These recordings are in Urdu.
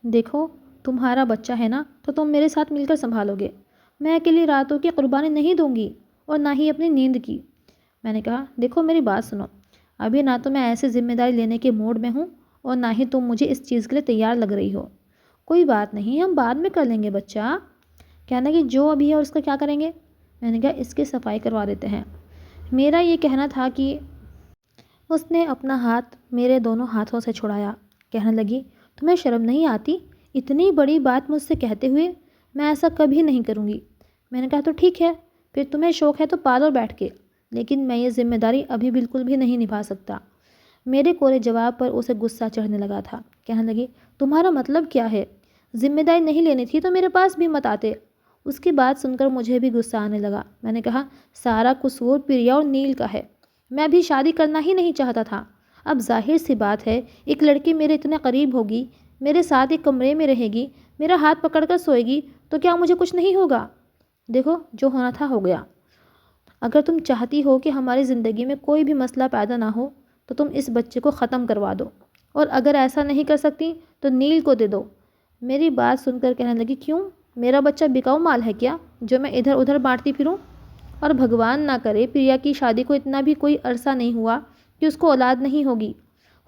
دیکھو تمہارا بچہ ہے نا تو تم میرے ساتھ مل کر سنبھالو گے، میں اکیلی راتوں کی قربانی نہیں دوں گی اور نہ ہی اپنی نیند کی۔ میں نے کہا دیکھو میری بات سنو، ابھی نہ تو میں ایسے ذمہ داری لینے کے موڈ میں ہوں اور نہ ہی تم مجھے اس چیز کے لیے تیار لگ رہی ہو۔ کوئی بات نہیں، ہم بعد میں کر لیں گے بچہ۔ کہنا کہ جو ابھی ہے اور اس کا کیا کریں گے؟ میں نے کہا اس کی صفائی کروا دیتے ہیں۔ میرا یہ کہنا تھا کہ اس نے اپنا ہاتھ میرے دونوں ہاتھوں سے چھڑایا۔ کہنے لگی تمہیں شرم نہیں آتی اتنی بڑی بات مجھ سے کہتے ہوئے؟ میں ایسا کبھی نہیں کروں گی۔ میں نے کہا تو ٹھیک ہے، پھر تمہیں شوق ہے تو پالو بیٹھ کے، لیکن میں یہ ذمہ داری ابھی بالکل بھی نہیں نبھا سکتا۔ میرے کورے جواب پر اسے غصہ چڑھنے لگا تھا۔ کہنے لگی تمہارا مطلب کیا ہے؟ ذمہ داری نہیں لینی تھی تو میرے پاس بھی مت آتے۔ اس کی بات سن کر مجھے بھی غصہ آنے لگا۔ میں نے کہا سارا قصور پریا اور نیل کا ہے، میں ابھی شادی کرنا ہی نہیں چاہتا تھا۔ اب ظاہر سی بات ہے ایک لڑکی میرے اتنے قریب ہوگی، میرے ساتھ ایک کمرے میں رہے گی، میرا ہاتھ پکڑ کر سوئے گی، تو کیا مجھے کچھ نہیں ہوگا؟ دیکھو جو ہونا تھا ہو گیا۔ اگر تم چاہتی ہو کہ ہماری زندگی میں کوئی بھی مسئلہ پیدا نہ ہو تو تم اس بچے کو ختم کروا دو، اور اگر ایسا نہیں کر سکتی تو نیل کو دے دو۔ میری بات سن کر کہنے لگی کیوں؟ میرا بچہ بکاؤ مال ہے کیا جو میں ادھر ادھر بانٹتی پھروں؟ اور بھگوان نہ کرے پریا کی شادی کو اتنا بھی کوئی عرصہ نہیں ہوا کہ اس کو اولاد نہیں ہوگی،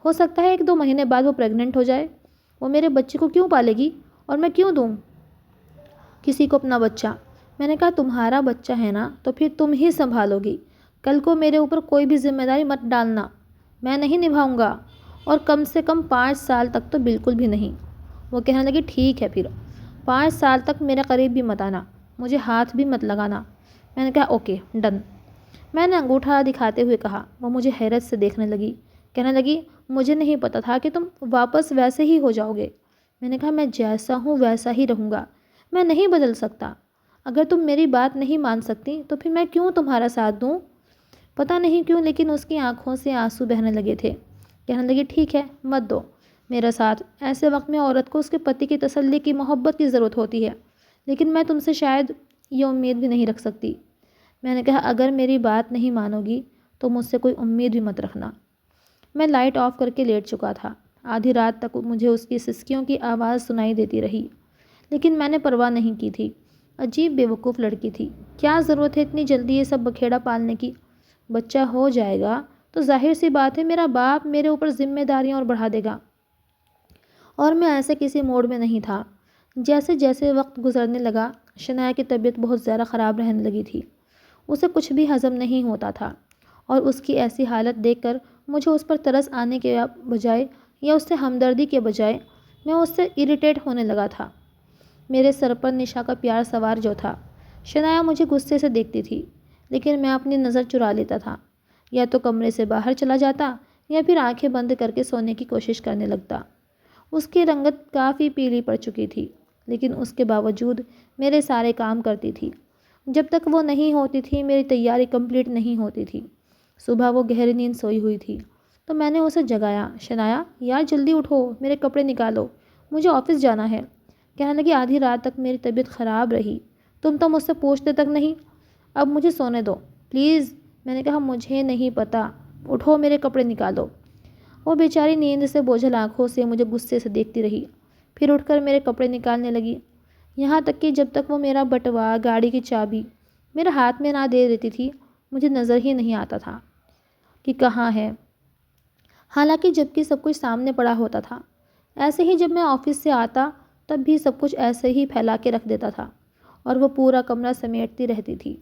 ہو سکتا ہے 1-2 مہینے بعد وہ پریگننٹ ہو جائے۔ وہ میرے بچے کو کیوں پالے گی اور میں کیوں دوں کسی کو اپنا بچہ؟ میں نے کہا تمہارا بچہ ہے نا تو پھر تم ہی سنبھالو گی، کل کو میرے اوپر کوئی بھی ذمہ داری مت ڈالنا، میں نہیں نبھاؤں گا، اور کم سے کم 5 سال تک تو بالکل بھی نہیں۔ وہ کہنے لگی ٹھیک ہے پھر 5 سال تک میرے قریب بھی مت آنا، مجھے ہاتھ بھی مت لگانا۔ میں نے کہا اوکے ڈن۔ میں نے انگوٹھا دکھاتے ہوئے کہا۔ وہ مجھے حیرت سے دیکھنے لگی، کہنے لگی مجھے نہیں پتا تھا کہ تم واپس ویسے ہی ہو جاؤ گے۔ میں نے کہا میں جیسا ہوں ویسا ہی رہوں گا، میں نہیں بدل سکتا۔ اگر تم میری بات نہیں مان سکتی تو پھر میں کیوں تمہارا ساتھ دوں؟ پتہ نہیں کیوں لیکن اس کی آنکھوں سے آنسو بہنے لگے تھے۔ کہنے لگی ٹھیک ہے مت دو میرا ساتھ، ایسے وقت میں عورت کو اس کے پتی کی تسلی کی محبت کی ضرورت ہوتی ہے، لیکن میں تم سے شاید یہ امید بھی نہیں رکھ سکتی۔ میں نے کہا اگر میری بات نہیں مانو گی تو مجھ سے کوئی امید بھی مت رکھنا۔ میں لائٹ آف کر کے لیٹ چکا تھا۔ آدھی رات تک مجھے اس کی سسکیوں کی آواز سنائی دیتی رہی، لیکن میں نے پرواہ نہیں کی تھی۔ عجیب بیوقوف لڑکی تھی، کیا ضرورت ہے اتنی جلدی یہ سب بکھیڑا پالنے کی؟ بچہ ہو جائے گا تو ظاہر سی بات ہے میرا باپ میرے اوپر ذمہ داریاں اور بڑھا دے گا، اور میں ایسے کسی موڈ میں نہیں تھا۔ جیسے جیسے وقت گزرنے لگا شنایا کی طبیعت بہت زیادہ خراب رہنے لگی تھی، اسے کچھ بھی ہضم نہیں ہوتا تھا، اور اس کی ایسی حالت دیکھ کر مجھے اس پر ترس آنے کے بجائے یا اس سے ہمدردی کے بجائے میں اس سے اریٹیٹ ہونے لگا تھا۔ میرے سر پر نشا کا پیار سوار جو تھا۔ شنایا مجھے غصے سے دیکھتی تھی، لیکن میں اپنی نظر چرا لیتا تھا، یا تو کمرے سے باہر چلا جاتا یا پھر آنکھیں بند کر کے سونے کی کوشش کرنے لگتا۔ اس کی رنگت کافی پیلی پڑ چکی تھی، لیکن اس کے باوجود میرے سارے کام کرتی تھی۔ جب تک وہ نہیں ہوتی تھی میری تیاری کمپلیٹ نہیں ہوتی تھی۔ صبح وہ گہری نیند سوئی ہوئی تھی تو میں نے اسے جگایا، شنایا یار جلدی اٹھو، میرے کپڑے نکالو، مجھے آفس جانا ہے۔ کہنے لگی آدھی رات تک میری طبیعت خراب رہی، تم تو مجھ سے پوچھتے تک نہیں، اب مجھے سونے دو پلیز۔ میں نے کہا مجھے نہیں پتا، اٹھو میرے کپڑے نکالو۔ وہ بیچاری نیند سے بوجھل آنکھوں سے مجھے غصے سے دیکھتی رہی، پھر اٹھ کر میرے کپڑے نکالنے لگی، یہاں تک کہ جب تک وہ میرا بٹوا گاڑی کی چابی میرے ہاتھ میں نہ دے دیتی تھی مجھے نظر ہی نہیں آتا تھا کہ کہاں ہے، حالانکہ جب کہ سب کچھ سامنے پڑا ہوتا تھا۔ ایسے ہی جب میں آفس سے آتا تب بھی سب کچھ ایسے ہی پھیلا کے رکھ دیتا تھا، اور وہ پورا کمرہ سمیٹتی رہتی تھی۔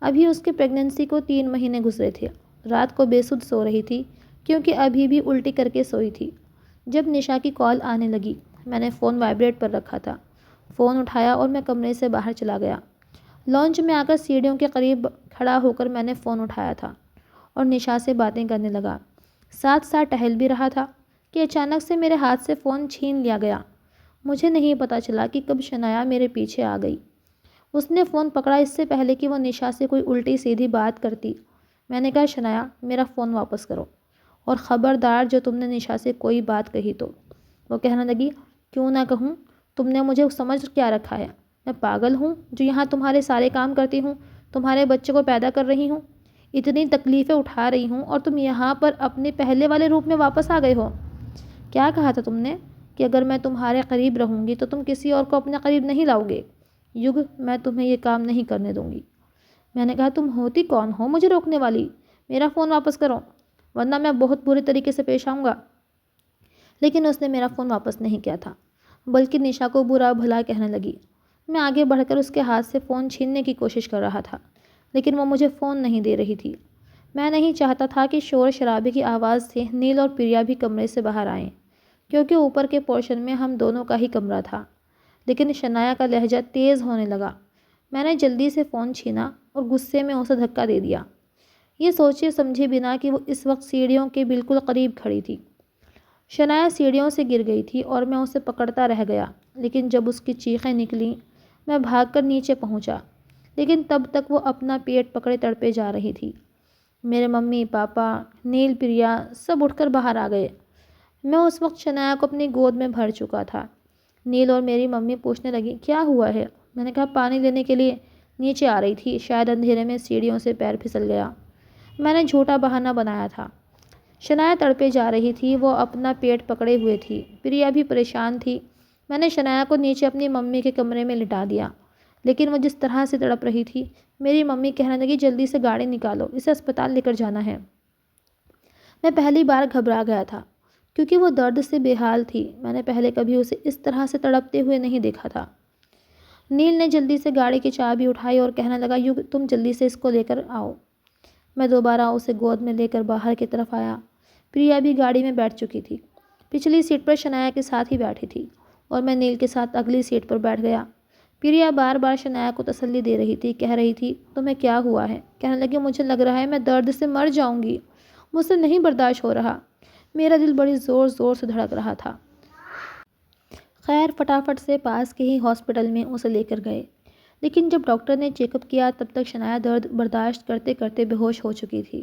ابھی اس کے پریگننسی کو 3 مہینے گزرے تھے۔ رات کو بے سدھ سو رہی تھی کیونکہ ابھی بھی الٹی کر کے سوئی تھی۔ جب نشا کی کال آنے لگی میں نے فون وائبریٹ پر رکھا تھا، فون اٹھایا اور میں کمرے سے باہر چلا گیا۔ لانچ میں آ کر سیڑھیوں کے قریب کھڑا ہو کر میں نے فون اٹھایا تھا اور نشا سے باتیں کرنے لگا، ساتھ ساتھ ٹہل بھی رہا تھا کہ اچانک سے میرے ہاتھ سے فون چھین لیا گیا۔ مجھے نہیں پتا چلا کہ کب شنایا میرے پیچھے آ گئی۔ اس نے فون پکڑا اس سے پہلے کہ وہ نشا سے کوئی الٹی سیدھی بات کرتی۔ میں نے کہا شنایا میرا فون واپس کرو، اور خبردار جو تم نے نشا سے کوئی بات کہی تو۔ وہ کہنے لگی کیوں نہ کہوں، تم نے مجھے سمجھ کیا رکھا ہے؟ میں پاگل ہوں جو یہاں تمہارے سارے کام کرتی ہوں، تمہارے بچے کو پیدا کر رہی ہوں، اتنی تکلیفیں اٹھا رہی ہوں، اور تم یہاں پر اپنے پہلے والے روپ میں واپس آ گئے ہو؟ کیا کہا تھا تم نے؟ کہ اگر میں تمہارے قریب رہوں گی تو تم کسی اور کو اپنے قریب نہیں لاؤ گے۔ یگ، میں تمہیں یہ کام نہیں کرنے دوں گی۔ میں نے کہا تم ہوتی کون ہو مجھے روکنے والی؟ میرا فون واپس کرو ورنہ میں بہت برے طریقے سے پیش آؤں گا۔ لیکن اس نے میرا فون واپس نہیں کیا تھا، بلکہ نشا کو برا بھلا کہنے لگی۔ میں آگے بڑھ کر اس کے ہاتھ سے فون چھیننے کی کوشش کر رہا تھا، لیکن وہ مجھے فون نہیں دے رہی تھی۔ میں نہیں چاہتا تھا کہ شور شرابے کی آواز سے نیل اور پریا بھی کمرے سے باہر آئیں، کیونکہ اوپر کے پورشن میں ہم دونوں کا ہی کمرہ تھا۔ لیکن شنایا کا لہجہ تیز ہونے لگا۔ میں نے جلدی سے فون چھینا اور غصے میں اسے دھکا دے دیا، یہ سوچے سمجھے بنا کہ وہ اس وقت سیڑھیوں کے بالکل قریب کھڑی تھی۔ شنایا سیڑھیوں سے گر گئی تھی اور میں اسے پکڑتا رہ گیا، لیکن جب اس کی چیخیں نکلیں میں بھاگ کر نیچے پہنچا، لیکن تب تک وہ اپنا پیٹ پکڑے تڑپے جا رہی تھی۔ میرے ممی پاپا، نیل، پریا سب اٹھ کر باہر آ گئے۔ میں اس وقت شنایا کو اپنی گود میں بھر چکا تھا۔ نیل اور میری ممی پوچھنے لگی کیا ہوا ہے؟ میں نے کہا پانی لینے کے لیے نیچے آ رہی تھی، شاید اندھیرے میں سیڑھیوں سے پیر پھسل گیا۔ میں نے جھوٹا بہانہ بنایا تھا۔ شنایا تڑپے جا رہی تھی، وہ اپنا پیٹ پکڑے ہوئے تھی، پریا بھی پریشان تھی۔ میں نے شنایا کو نیچے اپنی ممی کے کمرے میں لٹا دیا، لیکن وہ جس طرح سے تڑپ رہی تھی، میری ممی کہنے لگی جلدی سے گاڑی نکالو، اسے اسپتال لے کر جانا ہے۔ میں پہلی بار گھبرا گیا تھا، کیونکہ وہ درد سے بے حال تھی۔ میں نے پہلے کبھی اسے اس طرح سے تڑپتے ہوئے نہیں دیکھا تھا۔ نیل نے جلدی سے گاڑی کی چابی اٹھائی اور کہنے لگا یگ تم جلدی سے اس کو لے کر آؤ۔ میں دوبارہ اسے گود میں لے کر باہر کی طرف آیا۔ پریا بھی گاڑی میں بیٹھ چکی تھی، پچھلی سیٹ پر شنایا کے ساتھ ہی بیٹھی تھی اور میں نیل کے ساتھ اگلی سیٹ پر بیٹھ گیا۔ پریا بار بار شنایا کو تسلی دے رہی تھی، کہہ رہی تھی تمہیں کیا ہوا ہے؟ کہنے لگی مجھے لگ رہا ہے میں درد سے مر جاؤں گی، مجھ سے نہیں برداشت ہو رہا۔ میرا دل بڑی زور زور سے دھڑک رہا تھا۔ خیر فٹافٹ سے پاس کے ہی ہاسپٹل میں اسے لے کر گئے، لیکن جب ڈاکٹر نے چیک اپ کیا تب تک شنایا درد برداشت کرتے کرتے بے ہوش ہو چکی تھی۔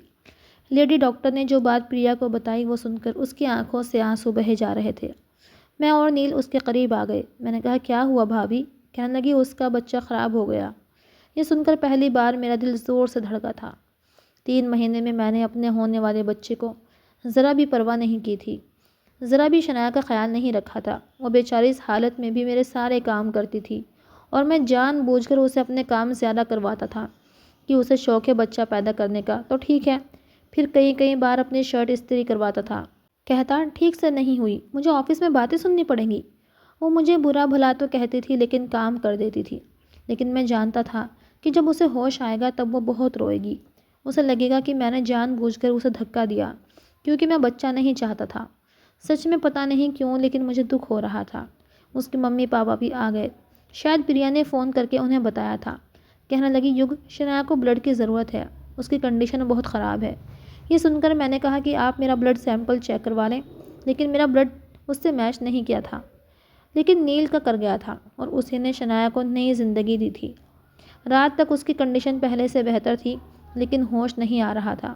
لیڈی ڈاکٹر نے جو بات پریا کو بتائی وہ سن کر اس کی آنکھوں سے آنسو بہے جا رہے تھے۔ میں اور نیل اس کے قریب آ گئے۔ میں نے کہا کیا ہوا بھابھی؟ کہنے لگی اس کا بچہ خراب ہو گیا۔ یہ سن کر پہلی بار میرا دل زور سے دھڑکا تھا۔ 3 مہینے میں میں نے اپنے ہونے والے بچے کو ذرا بھی پرواہ نہیں کی تھی، ذرا بھی شنایا کا خیال نہیں رکھا تھا۔ وہ بیچاری اس حالت میں بھی میرے سارے کام کرتی تھی اور میں جان بوجھ کر اسے اپنے کام زیادہ کرواتا تھا کہ اسے شوق ہے بچہ پیدا کرنے کا تو ٹھیک ہے، پھر کئی بار اپنی شرٹ استری کرواتا تھا، کہتا ٹھیک سے نہیں ہوئی، مجھے آفس میں باتیں سننی پڑیں گی۔ وہ مجھے برا بھلا تو کہتی تھی لیکن کام کر دیتی تھی، لیکن میں جانتا تھا کہ جب اسے ہوش آئے گا تب وہ بہت روئے گی، اسے لگے گا کہ میں نے جان بوجھ کر اسے دھکا دیا کیونکہ میں بچہ نہیں چاہتا تھا۔ سچ میں پتہ نہیں کیوں لیکن مجھے دکھ ہو رہا تھا۔ اس کے ممی پاپا بھی آ گئے، شاید پریا نے فون کر کے انہیں بتایا تھا۔ کہنے لگی یگ شنایا کو بلڈ کی ضرورت ہے، اس کی کنڈیشن بہت خراب ہے۔ یہ سن کر میں نے کہا کہ آپ میرا بلڈ سیمپل چیک کروا لیں، لیکن میرا بلڈ اس سے میچ نہیں کیا تھا، لیکن نیل کا کر گیا تھا اور اسی نے شنایا کو نئی زندگی دی تھی۔ رات تک اس کی کنڈیشن پہلے سے بہتر تھی لیکن ہوش نہیں آ رہا تھا۔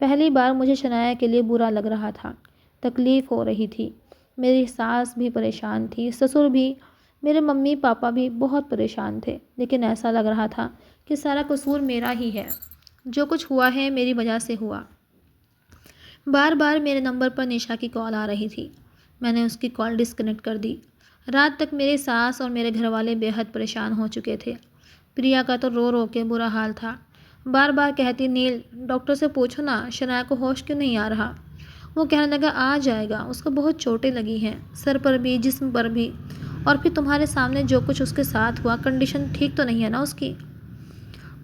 پہلی بار مجھے شنایا کے لیے برا لگ رہا تھا، تکلیف ہو رہی تھی۔ میری ساس بھی پریشان تھی، سسر بھی، میرے ممی پاپا بھی بہت پریشان تھے، لیکن ایسا لگ رہا تھا کہ سارا قصور میرا ہی ہے، جو کچھ ہوا ہے میری وجہ سے ہوا۔ بار بار میرے نمبر پر نشا کی کال آ رہی تھی، میں نے اس کی کال ڈسکنیکٹ کر دی۔ رات تک میری ساس اور میرے گھر والے بے حد پریشان ہو چکے تھے۔ پریا کا تو رو رو کے برا حال تھا، بار بار کہتی نیل ڈاکٹر سے پوچھو نا شنایا کو ہوش کیوں نہیں آ رہا۔ وہ کہنے لگا آ جائے گا، اس کو بہت چوٹیں لگی ہیں، سر پر بھی جسم پر بھی، اور پھر تمہارے سامنے جو کچھ اس کے ساتھ ہوا، کنڈیشن ٹھیک تو نہیں ہے نا اس کی۔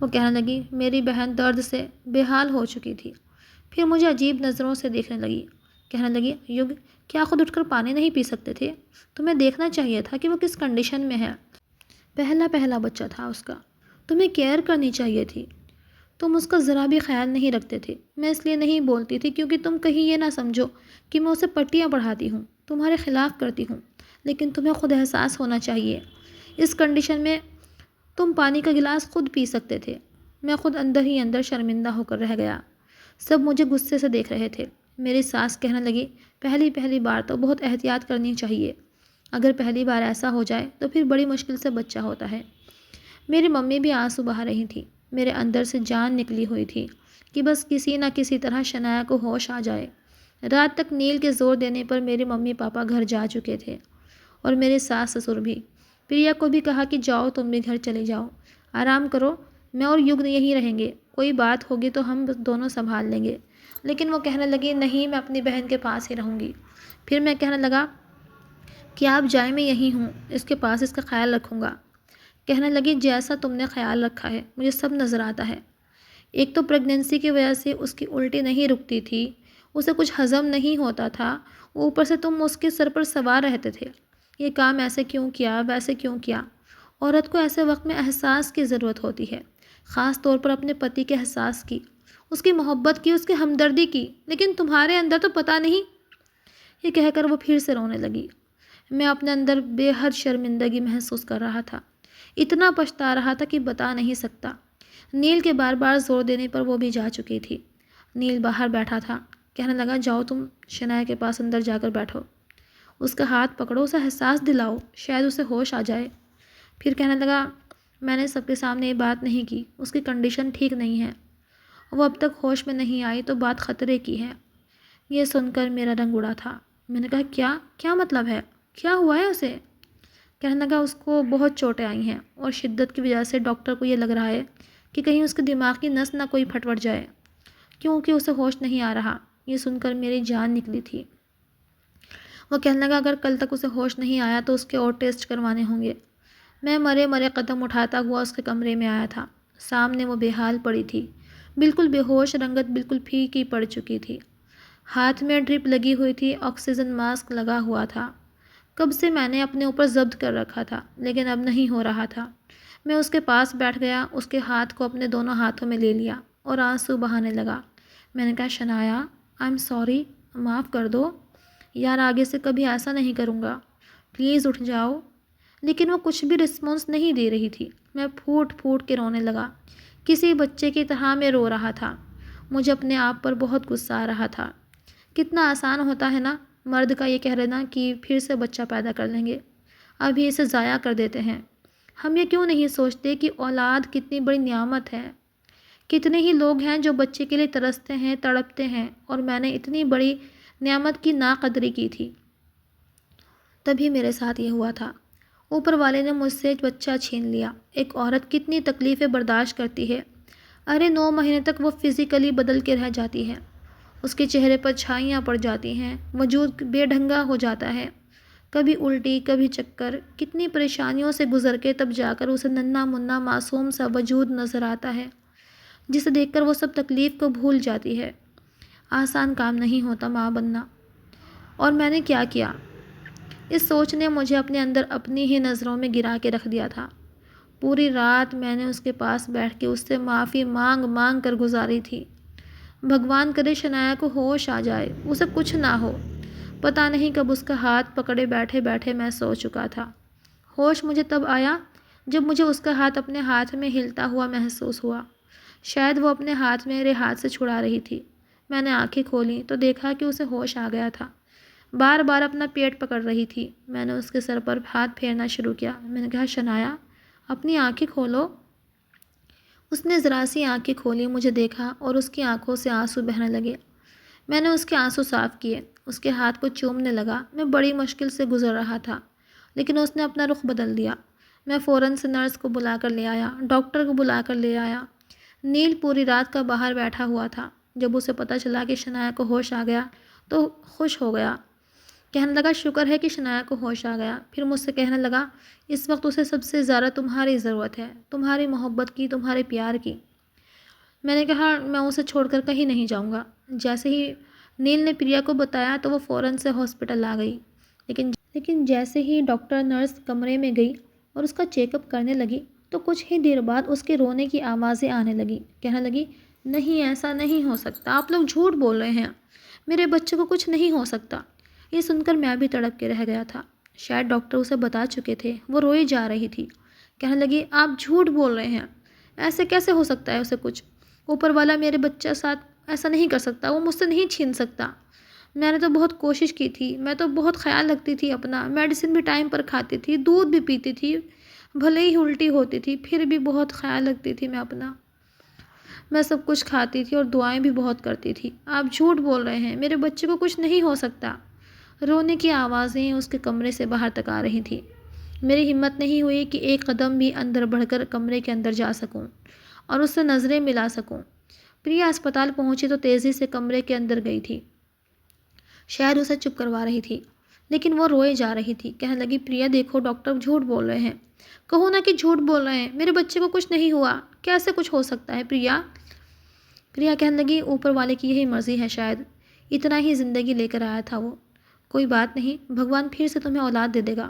وہ کہنے لگی میری بہن درد سے بے حال ہو چکی تھی، پھر مجھے عجیب نظروں سے دیکھنے لگی، کہنے لگی یگ کیا خود اٹھ کر پانی نہیں پی سکتے تھے؟ تمہیں دیکھنا چاہیے تھا کہ وہ کس کنڈیشن میں ہے، پہلا بچہ تھا اس کا، تمہیں کیئر کرنی چاہیے تھی، تم اس کا ذرا بھی خیال نہیں رکھتے تھے۔ میں اس لیے نہیں بولتی تھی کیونکہ تم کہیں یہ نہ سمجھو کہ میں اسے پٹیاں پڑھاتی ہوں، تمہارے خلاف کرتی ہوں، لیکن تمہیں خود احساس ہونا چاہیے اس کنڈیشن میں تم پانی کا گلاس خود پی سکتے تھے۔ میں خود اندر ہی اندر شرمندہ ہو کر رہ گیا، سب مجھے غصے سے دیکھ رہے تھے۔ میری ساس کہنے لگی پہلی بار تو بہت احتیاط کرنی چاہیے، اگر پہلی بار ایسا ہو جائے تو پھر بڑی مشکل سے بچہ ہوتا ہے۔ میری ممی بھی آنسو بہا رہی تھی، میرے اندر سے جان نکلی ہوئی تھی کہ بس کسی نہ کسی طرح شنایا کو ہوش آ جائے۔ رات تک نیل کے زور دینے پر میرے ممی پاپا گھر جا چکے تھے۔ اور میرے ساس سسر بھی۔ پریا کو بھی کہا کہ جاؤ تم بھی گھر چلے جاؤ، آرام کرو، میں اور یگ یہیں رہیں گے، کوئی بات ہوگی تو ہم دونوں سنبھال لیں گے۔ لیکن وہ کہنے لگی نہیں، میں اپنی بہن کے پاس ہی رہوں گی۔ پھر میں کہنے لگا کہ آپ جائیں، میں یہیں ہوں، اس کے پاس اس کا خیال رکھوں گا۔ کہنے لگی جیسا تم نے خیال رکھا ہے مجھے سب نظر آتا ہے۔ ایک تو پریگننسی کی وجہ سے اس کی الٹی نہیں رکتی تھی، اسے کچھ ہضم نہیں ہوتا تھا، اوپر سے تم اس کے سر پر سوار رہتے تھے، یہ کام ایسے کیوں کیا، ویسے کیوں کیا۔ عورت کو ایسے وقت میں احساس کی ضرورت ہوتی ہے، خاص طور پر اپنے پتی کے احساس کی، اس کی محبت کی، اس کی ہمدردی کی، لیکن تمہارے اندر تو پتہ نہیں۔ یہ کہہ کر وہ پھر سے رونے لگی۔ میں اپنے اندر بے حد شرمندگی محسوس کر رہا تھا، اتنا پچھتا رہا تھا کہ بتا نہیں سکتا۔ نیل کے بار بار زور دینے پر وہ بھی جا چکی تھی۔ نیل باہر بیٹھا تھا، کہنے لگا جاؤ تم شنایا کے پاس اندر جا کر بیٹھو، اس کا ہاتھ پکڑو، اسے احساس دلاؤ، شاید اسے ہوش آ جائے۔ پھر کہنے لگا میں نے سب کے سامنے یہ بات نہیں کی، اس کی کنڈیشن ٹھیک نہیں ہے، وہ اب تک ہوش میں نہیں آئی تو بات خطرے کی ہے۔ یہ سن کر میرا رنگ اڑا تھا۔ میں نے کہا کیا مطلب ہے، کیا ہوا ہے اسے؟ کہنے لگا اس کو بہت چوٹیں آئی ہیں اور شدت کی وجہ سے ڈاکٹر کو یہ لگ رہا ہے کہ کہیں اس کے دماغ کی نس نہ کوئی پھٹ جائے، کیونکہ اسے ہوش نہیں آ رہا۔ یہ سن کر میری جان نکلی تھی۔ وہ کہنے لگا اگر کل تک اسے ہوش نہیں آیا تو اس کے اور ٹیسٹ کروانے ہوں گے۔ میں مرے قدم اٹھاتا ہوا اس کے کمرے میں آیا تھا۔ سامنے وہ بے حال پڑی تھی، بالکل بے ہوش، رنگت بالکل پھیکی پڑ چکی تھی، ہاتھ میں ڈرپ لگی ہوئی تھی، آکسیجن ماسک لگا ہوا تھا۔ کب سے میں نے اپنے اوپر ضبط کر رکھا تھا لیکن اب نہیں ہو رہا تھا۔ میں اس کے پاس بیٹھ گیا، اس کے ہاتھ کو اپنے دونوں ہاتھوں میں لے لیا اور آنسو بہانے لگا۔ میں نے کہا شنایا آئی ایم سوری، معاف کر دو یار، آگے سے کبھی ایسا نہیں کروں گا، پلیز اٹھ جاؤ۔ لیکن وہ کچھ بھی رسپانس نہیں دے رہی تھی۔ میں پھوٹ پھوٹ کے رونے لگا، کسی بچے کی طرح میں رو رہا تھا۔ مجھے اپنے آپ پر بہت غصہ آ رہا تھا۔ کتنا آسان ہوتا ہے نا مرد کا یہ کہہ لینا کہ پھر سے بچہ پیدا کر لیں گے، ابھی اسے ضائع کر دیتے ہیں۔ ہم یہ کیوں نہیں سوچتے کہ اولاد کتنی بڑی نعمت ہے؟ کتنے ہی لوگ ہیں جو بچے کے لیے ترستے ہیں، تڑپتے ہیں، اور میں نے اتنی بڑی نعمت کی ناقدری کی تھی۔ تبھی میرے ساتھ یہ ہوا تھا۔ اوپر والے نے مجھ سے بچہ چھین لیا۔ ایک عورت کتنی تکلیفیں برداشت کرتی ہے۔ ارے 9 مہینے تک وہ فزیکلی بدل کے رہ جاتی ہے، اس کے چہرے پر چھائیاں پڑ جاتی ہیں، وجود بے ڈھنگا ہو جاتا ہے، کبھی الٹی، کبھی چکر، کتنی پریشانیوں سے گزر کے تب جا کر اسے ننھا منا معصوم سا وجود نظر آتا ہے، جسے دیکھ کر وہ سب تکلیف کو بھول جاتی ہے۔ آسان کام نہیں ہوتا ماں بننا۔ اور میں نے کیا کیا؟ اس سوچ نے مجھے اپنے اندر اپنی ہی نظروں میں گرا کے رکھ دیا تھا۔ پوری رات میں نے اس کے پاس بیٹھ کے اس سے معافی مانگ مانگ کر گزاری تھی۔ بھگوان کرے شنایا کو ہوش آ جائے، اسے کچھ نہ ہو۔ پتہ نہیں کب اس کا ہاتھ پکڑے بیٹھے بیٹھے میں سو چکا تھا۔ ہوش مجھے تب آیا جب مجھے اس کا ہاتھ اپنے ہاتھ میں ہلتا ہوا محسوس ہوا، شاید وہ اپنے ہاتھ میرے ہاتھ سے چھڑا رہی تھی۔ میں نے آنکھیں کھولیں تو دیکھا کہ اسے ہوش آ گیا تھا، بار بار اپنا پیٹ پکڑ رہی تھی۔ میں نے اس کے سر پر ہاتھ پھیرنا شروع کیا۔ میں نے کہا شنایا اپنی آنکھیں کھولو۔ اس نے ذرا سی آنکھیں کھولی، مجھے دیکھا اور اس کی آنکھوں سے آنسو بہنے لگے۔ میں نے اس کے آنسو صاف کیے، اس کے ہاتھ کو چومنے لگا۔ میں بڑی مشکل سے گزر رہا تھا لیکن اس نے اپنا رخ بدل دیا۔ میں فوراً سے نرس کو بلا کر لے آیا، ڈاکٹر کو بلا کر لے آیا۔ نیل پوری رات کا باہر بیٹھا ہوا تھا۔ جب اسے پتہ چلا کہ شنایا کو ہوش آ گیا تو خوش ہو گیا، کہنے لگا شکر ہے کہ شنایا کو ہوش آ گیا۔ پھر مجھ سے کہنے لگا اس وقت اسے سب سے زیادہ تمہاری ضرورت ہے، تمہاری محبت کی، تمہارے پیار کی۔ میں نے کہا میں اسے چھوڑ کر کہیں نہیں جاؤں گا۔ جیسے ہی نیل نے پریا کو بتایا تو وہ فوراً سے ہاسپٹل آ گئی، لیکن جیسے ہی ڈاکٹر نرس کمرے میں گئی اور اس کا چیک اپ کرنے لگی تو کچھ ہی دیر بعد اس کے رونے کی آوازیں آنے لگی، کہنے لگی نہیں ایسا نہیں ہو سکتا، آپ لوگ جھوٹ بول رہے ہیں، میرے بچے کو کچھ نہیں ہو سکتا۔ یہ سن کر میں بھی تڑپ کے رہ گیا تھا، شاید ڈاکٹر اسے بتا چکے تھے۔ وہ روئی جا رہی تھی، کہنے لگی آپ جھوٹ بول رہے ہیں، ایسے کیسے ہو سکتا ہے اسے کچھ، اوپر والا میرے بچے ساتھ ایسا نہیں کر سکتا، وہ مجھ سے نہیں چھین سکتا۔ میں نے تو بہت کوشش کی تھی، میں تو بہت خیال رکھتی تھی اپنا، میڈیسن بھی ٹائم پر کھاتی تھی، دودھ بھی پیتی تھی، بھلے ہی الٹی ہوتی تھی پھر بھی بہت خیال رکھتی تھی میں اپنا، میں سب کچھ کھاتی تھی اور دعائیں بھی بہت کرتی تھی۔ آپ جھوٹ بول رہے ہیں، میرے بچے کو کچھ نہیں ہو سکتا۔ رونے کی آوازیں اس کے کمرے سے باہر تک آ رہی تھیں۔ میری ہمت نہیں ہوئی کہ ایک قدم بھی اندر بڑھ کر کمرے کے اندر جا سکوں اور اس سے نظریں ملا سکوں۔ پریا اسپتال پہنچی تو تیزی سے کمرے کے اندر گئی تھی، شاید اسے چپ کروا رہی تھی، لیکن وہ روئے جا رہی تھی۔ کہنے لگی، پریا دیکھو ڈاکٹر جھوٹ بول رہے ہیں، کہو نا کہ جھوٹ بول رہے ہیں، میرے بچے کو کچھ نہیں ہوا، کیسے کچھ ہو سکتا ہے پریا؟ پریا کہنے لگی، اوپر والے کی یہی مرضی ہے، شاید اتنا ہی زندگی لے کر آیا تھا وہ، کوئی بات نہیں، بھگوان پھر سے تمہیں اولاد دے دے گا۔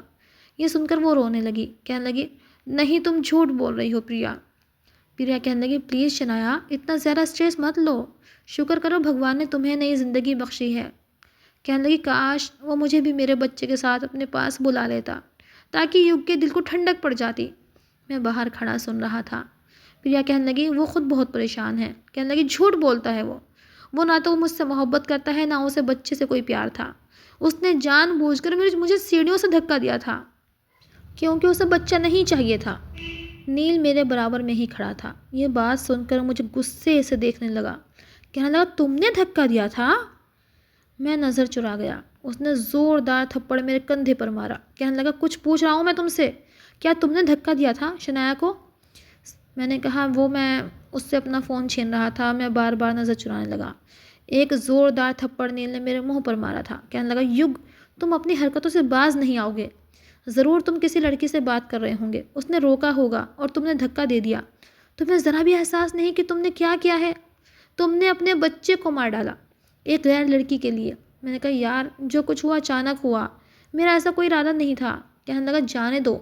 یہ سن کر وہ رونے لگی، کہنے لگی، نہیں تم جھوٹ بول رہی ہو پریا۔ پریا کہنے لگی، پلیز شنایا اتنا زیادہ اسٹریس مت لو، شکر کرو بھگوان نے تمہیں نئی زندگی بخشی ہے۔ کہنے لگی، کاش وہ مجھے بھی میرے بچے کے ساتھ اپنے پاس بلا لیتا تاکہ یگ کے دل کو ٹھنڈک پڑ جاتی۔ میں باہر کھڑا سن رہا تھا۔ پریا کہنے لگی، وہ خود بہت پریشان ہے۔ کہنے لگی، جھوٹ بولتا ہے وہ نہ تو مجھ سے محبت کرتا ہے، نہ اسے بچے سے کوئی پیار تھا، اس نے جان بوجھ کر مجھے سیڑھیوں سے دھکا دیا تھا کیونکہ اسے بچہ نہیں چاہیے تھا۔ نیل میرے برابر میں ہی کھڑا تھا، یہ بات سن کر مجھے غصے سے دیکھنے لگا، کہنے لگا، تم نے دھکا دیا تھا؟ میں نظر چرا گیا، اس نے زوردار تھپڑ میرے کندھے پر مارا، کہنے لگا، کچھ پوچھ رہا ہوں میں تم سے، کیا تم نے دھکا دیا تھا شنایا کو؟ میں نے کہا، میں اس سے اپنا فون چھین رہا تھا، میں بار بار نظر چرانے لگا۔ ایک زوردار تھپڑ نیل نے میرے منہ پر مارا تھا، کہنے لگا، یگ تم اپنی حرکتوں سے باز نہیں آؤ گے، ضرور تم کسی لڑکی سے بات کر رہے ہوں گے، اس نے روکا ہوگا اور تم نے دھکا دے دیا، تمہیں ذرا بھی احساس نہیں کہ تم نے کیا کیا ہے؟ تم نے اپنے بچے کو مار ڈالا ایک غیر لڑکی کے لیے۔ میں نے کہا، یار جو کچھ ہوا اچانک ہوا، میرا ایسا کوئی ارادہ نہیں تھا۔ کہنے لگا، جانے دو،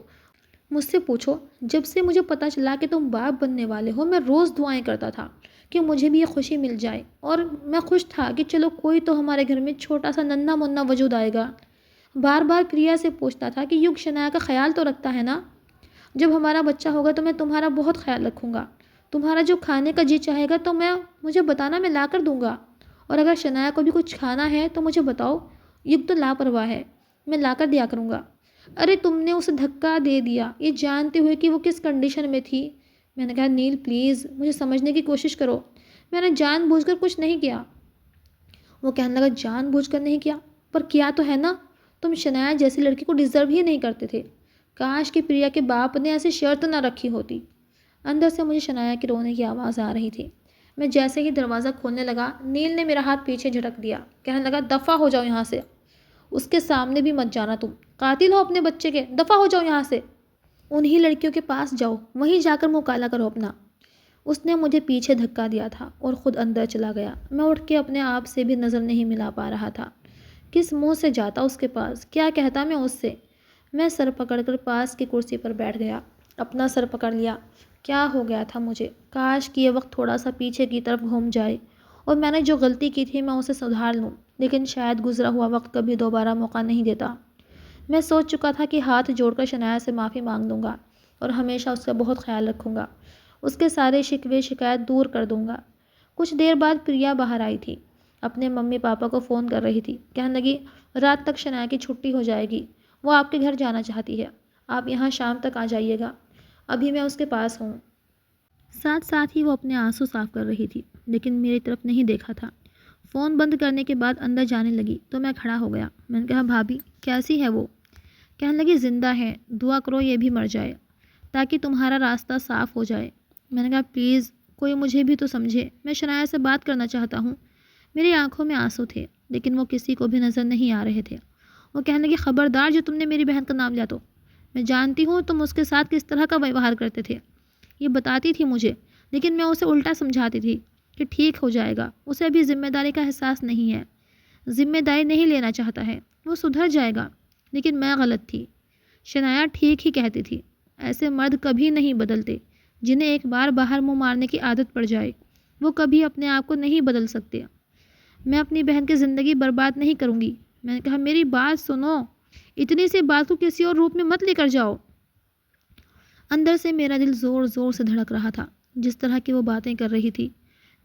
مجھ سے پوچھو، جب سے مجھے پتہ چلا کہ تم باپ بننے والے ہو، میں روز دعائیں کرتا تھا کہ مجھے بھی یہ خوشی مل جائے، اور میں خوش تھا کہ چلو کوئی تو ہمارے گھر میں چھوٹا سا ننھا منا وجود آئے گا۔ بار بار پریا سے پوچھتا تھا کہ یگ شنایا کا خیال تو رکھتا ہے نا؟ جب ہمارا بچہ ہوگا تو میں تمہارا بہت خیال رکھوں گا، تمہارا جو کھانے کا جی چاہے گا تو مجھے بتانا، میں لا کر دوں گا، اور اگر شنایا کو بھی کچھ کھانا ہے تو مجھے بتاؤ، یگ تو لاپرواہ ہے، میں لا کر دیا کروں گا۔ ارے تم نے اسے دھکا دے دیا یہ جانتے ہوئے کہ وہ کس کنڈیشن میں تھی۔ میں نے کہا، نیل پلیز مجھے سمجھنے کی کوشش کرو، میں نے جان بوجھ کر کچھ نہیں کیا۔ وہ کہنے لگا، جان بوجھ کر نہیں کیا، پر کیا تو ہے نا، تم شنایا جیسی لڑکی کو ڈیزرو ہی نہیں کرتے تھے، کاش کہ پریا کے باپ نے ایسی شرط نہ رکھی ہوتی۔ اندر سے مجھے شنایا کے رونے کی آواز آ رہی تھی۔ میں جیسے ہی دروازہ کھولنے لگا، نیل نے میرا ہاتھ پیچھے جھٹک دیا، کہنے لگا، دفع ہو جاؤ یہاں سے، اس کے سامنے بھی مت جانا، تم قاتل ہو اپنے بچے کے، دفع ہو جاؤ یہاں سے، انہی لڑکیوں کے پاس جاؤ، وہیں جا کر منہ کالا کرو اپنا۔ اس نے مجھے پیچھے دھکا دیا تھا اور خود اندر چلا گیا۔ میں اٹھ کے اپنے آپ سے بھی نظر نہیں ملا پا رہا تھا، کس منہ سے جاتا اس کے پاس، کیا کہتا میں اس سے؟ میں سر پکڑ کر پاس کی کرسی پر بیٹھ گیا، اپنا سر پکڑ لیا۔ کیا ہو گیا تھا مجھے؟ کاش کہ یہ وقت تھوڑا سا پیچھے کی طرف گھوم جائے اور میں نے جو غلطی کی تھی میں اسے سدھار لوں، لیکن شاید گزرا ہوا وقت کبھی دوبارہ موقع نہیں دیتا۔ میں سوچ چکا تھا کہ ہاتھ جوڑ کر شنایا سے معافی مانگ لوں گا اور ہمیشہ اس کا بہت خیال رکھوں گا، اس کے سارے شکوے شکایت دور کر دوں گا۔ کچھ دیر بعد پریا باہر آئی تھی، اپنے ممی پاپا کو فون کر رہی تھی، کہنے لگی، رات تک شنایا کی چھٹی ہو جائے گی، وہ آپ کے گھر جانا چاہتی ہے، آپ یہاں شام تک آ جائیے گا، ابھی میں اس کے پاس ہوں۔ ساتھ ساتھ ہی وہ اپنے آنسو صاف کر رہی تھی، لیکن میری طرف نہیں دیکھا تھا۔ فون بند کرنے کے بعد اندر جانے لگی تو میں کھڑا ہو گیا۔ میں نے کہا، بھابھی کیسی ہے وہ؟ کہنے لگی، زندہ ہے، دعا کرو یہ بھی مر جائے تاکہ تمہارا راستہ صاف ہو جائے۔ میں نے کہا، پلیز کوئی مجھے بھی تو سمجھے، میں شنایا سے بات کرنا چاہتا ہوں۔ میری آنکھوں میں آنسو تھے لیکن وہ کسی کو بھی نظر نہیں آ رہے تھے۔ وہ کہنے لگی، خبردار جو تم نے میری بہن کا نام لیا تو میں جانتی ہوں تم اس کے ساتھ کس طرح کا ویوہار کرتے تھے، یہ بتاتی تھی مجھے، لیکن میں اسے الٹا سمجھاتی تھی کہ ٹھیک ہو جائے گا، اسے ابھی ذمہ داری کا احساس نہیں ہے، ذمہ داری نہیں لینا چاہتا ہے، وہ سدھر جائے گا، لیکن میں غلط تھی۔ شنایا ٹھیک ہی کہتی تھی، ایسے مرد کبھی نہیں بدلتے، جنہیں ایک بار باہر منہ مارنے کی عادت پڑ جائے، وہ کبھی اپنے آپ کو نہیں بدل سکتے۔ میں اپنی بہن کی زندگی برباد نہیں کروں گی۔ میں نے کہا، میری بات سنو، اتنی سی بات کو کسی اور روپ میں مت لے کر جاؤ۔ اندر سے میرا دل زور زور سے دھڑک رہا تھا، جس طرح کی وہ باتیں کر رہی تھی،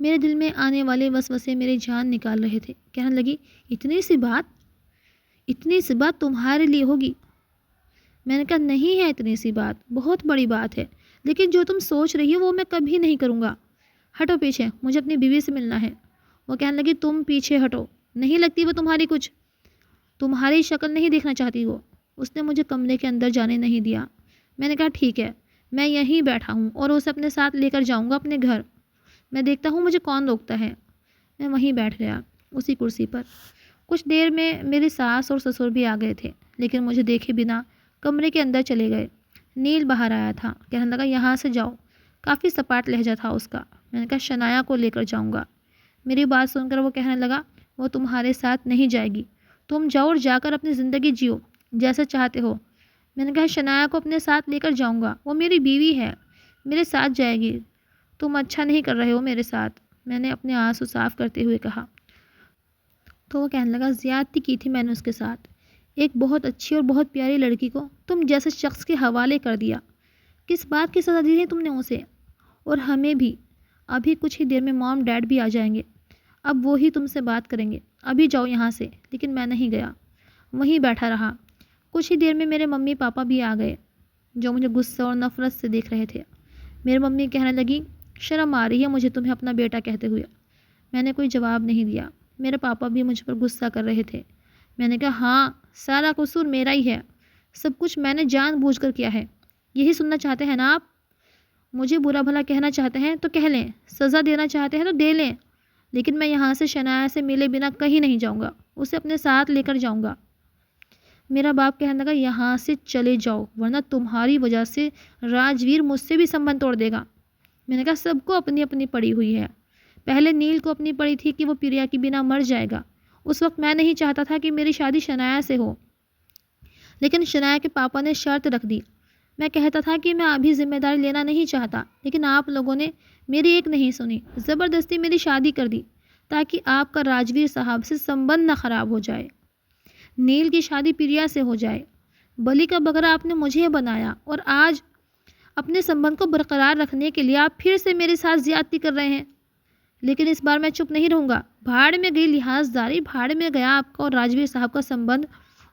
میرے دل میں آنے والے وسوسے میری جان نکال رہے تھے۔ کہنے لگی، اتنی سی بات تمہارے لیے ہوگی؟ میں نے کہا، نہیں ہے اتنی سی بات، بہت بڑی بات ہے، لیکن جو تم سوچ رہی ہو وہ میں کبھی نہیں کروں گا۔ ہٹو پیچھے، مجھے اپنی بیوی سے ملنا ہے۔ وہ کہنے لگی، تم پیچھے ہٹو، نہیں لگتی وہ تمہاری کچھ۔ تمہاری شکل نہیں دیکھنا چاہتی وہ۔ اس نے مجھے کمرے کے اندر جانے نہیں دیا۔ میں نے کہا ٹھیک ہے، میں یہیں بیٹھا ہوں اور اسے اپنے ساتھ لے کر جاؤں گا اپنے گھر، میں دیکھتا ہوں مجھے کون روکتا ہے۔ میں وہیں بیٹھ گیا اسی کرسی پر۔ کچھ دیر میں میری ساس اور سسر بھی آ گئے تھے، لیکن مجھے دیکھے بنا کمرے کے اندر چلے گئے۔ نیل باہر آیا تھا، کہنے لگا یہاں سے جاؤ۔ کافی سپاٹ لہجہ تھا اس کا۔ میں نے کہا شنایا کو لے کر جاؤں گا۔ میری بات سن کر وہ کہنے لگا وہ تمہارے ساتھ نہیں جائے گی، تم جاؤ اور جا کر اپنی زندگی جیو جیسا چاہتے ہو۔ میں نے کہا شنایا کو اپنے ساتھ لے کر جاؤں گا، وہ میری بیوی ہے، میرے ساتھ جائے گی، تم اچھا نہیں کر رہے ہو میرے ساتھ، میں نے اپنے آنسو صاف کرتے ہوئے کہا۔ تو وہ کہنے لگا زیادتی کی تھی میں نے اس کے ساتھ، ایک بہت اچھی اور بہت پیاری لڑکی کو تم جیسے شخص کے حوالے کر دیا۔ کس بات کی سزا دی تھی تم نے اسے اور ہمیں بھی؟ ابھی کچھ ہی دیر میں مام ڈیڈ بھی آ جائیں گے، اب وہی تم سے بات کریں گے، ابھی جاؤ یہاں سے۔ لیکن میں نہیں گیا، وہیں بیٹھا رہا۔ کچھ ہی دیر میں میرے ممی پاپا بھی آ گئے، جو مجھے غصہ اور نفرت سے دیکھ رہے تھے۔ میری ممی کہنے لگی شرم آ رہی ہے مجھے تمہیں اپنا بیٹا کہتے ہوئے۔ میں نے کوئی جواب نہیں دیا۔ میرے پاپا بھی مجھ پر غصہ کر رہے تھے۔ میں نے کہا ہاں، سارا قصور میرا ہی ہے، سب کچھ میں نے جان بوجھ کر کیا ہے، یہی سننا چاہتے ہیں نا آپ؟ مجھے برا بھلا کہنا چاہتے ہیں تو کہہ لیں، سزا دینا چاہتے ہیں تو دے لیں، لیکن میں یہاں سے شنایا سے ملے بنا کہیں نہیں جاؤں گا، اسے اپنے ساتھ لے کر جاؤں گا۔ میرا باپ کہنے لگا یہاں سے چلے جاؤ ورنہ تمہاری وجہ سے راجویر مجھ سے بھی سنبندھ توڑ دے گا۔ میں نے کہا سب کو اپنی اپنی پڑی ہوئی ہے، پہلے نیل کو اپنی پڑی تھی کہ وہ پریا کی بنا مر جائے گا۔ اس وقت میں نہیں چاہتا تھا کہ میری شادی شنایا سے ہو، لیکن شنایا کے پاپا نے شرط رکھ دی۔ میں کہتا تھا کہ میں ابھی ذمہ داری لینا نہیں چاہتا، لیکن آپ لوگوں نے میری ایک نہیں سنی، زبردستی میری شادی کر دی تاکہ آپ کا راجویر صاحب سے سنبندھ نہ خراب ہو جائے، نیل کی شادی پریا سے ہو جائے۔ بلی کا بکرا آپ نے مجھے بنایا اور آج اپنے سنبندھ کو برقرار رکھنے کے لیے آپ پھر سے میرے ساتھ زیادتی کر رہے ہیں۔ لیکن اس بار میں چپ نہیں رہوں گا۔ بھاڑ میں گئی لحاظداری، بھاڑ میں گیا آپ کا اور راجویر صاحب کا سنبندھ،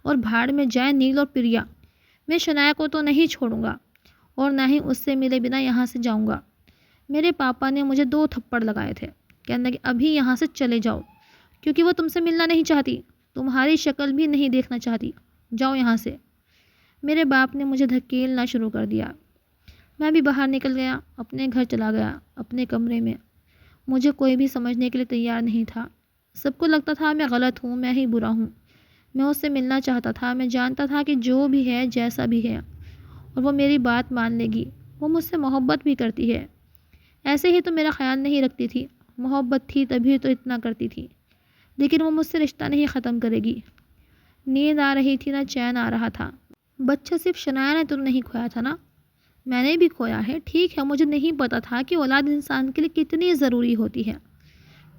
اور بھاڑ میں جائے نیل اور پریا۔ میں شنایا کو تو نہیں چھوڑوں گا اور نہ ہی اس سے ملے بنا یہاں سے جاؤں گا۔ میرے پاپا نے مجھے 2 تھپڑ لگائے تھے، کہنے لگے ابھی یہاں سے چلے جاؤ، کیونکہ وہ تم سے ملنا نہیں چاہتی، تمہاری شکل بھی نہیں دیکھنا چاہتی، جاؤ یہاں سے۔ میرے باپ نے مجھے دھکیلنا شروع کر دیا۔ میں بھی باہر نکل گیا، اپنے گھر چلا گیا، اپنے کمرے میں۔ مجھے کوئی بھی سمجھنے کے لیے تیار نہیں تھا۔ سب کو لگتا تھا میں غلط ہوں، میں ہی برا ہوں۔ میں اس سے ملنا چاہتا تھا، میں جانتا تھا کہ جو بھی ہے جیسا بھی ہے اور وہ میری بات مان لے گی، وہ مجھ سے محبت بھی کرتی ہے۔ ایسے ہی تو میرا خیال نہیں رکھتی تھی، محبت تھی تبھی تو اتنا کرتی تھی، لیکن وہ مجھ سے رشتہ نہیں ختم کرے گی۔ نیند آ رہی تھی نہ چین آ رہا تھا۔ بچہ صرف شنایا نے تو نہیں کھویا تھا نا، میں نے بھی کھویا ہے۔ ٹھیک ہے، مجھے نہیں پتا تھا کہ اولاد انسان کے لیے کتنی ضروری ہوتی ہے،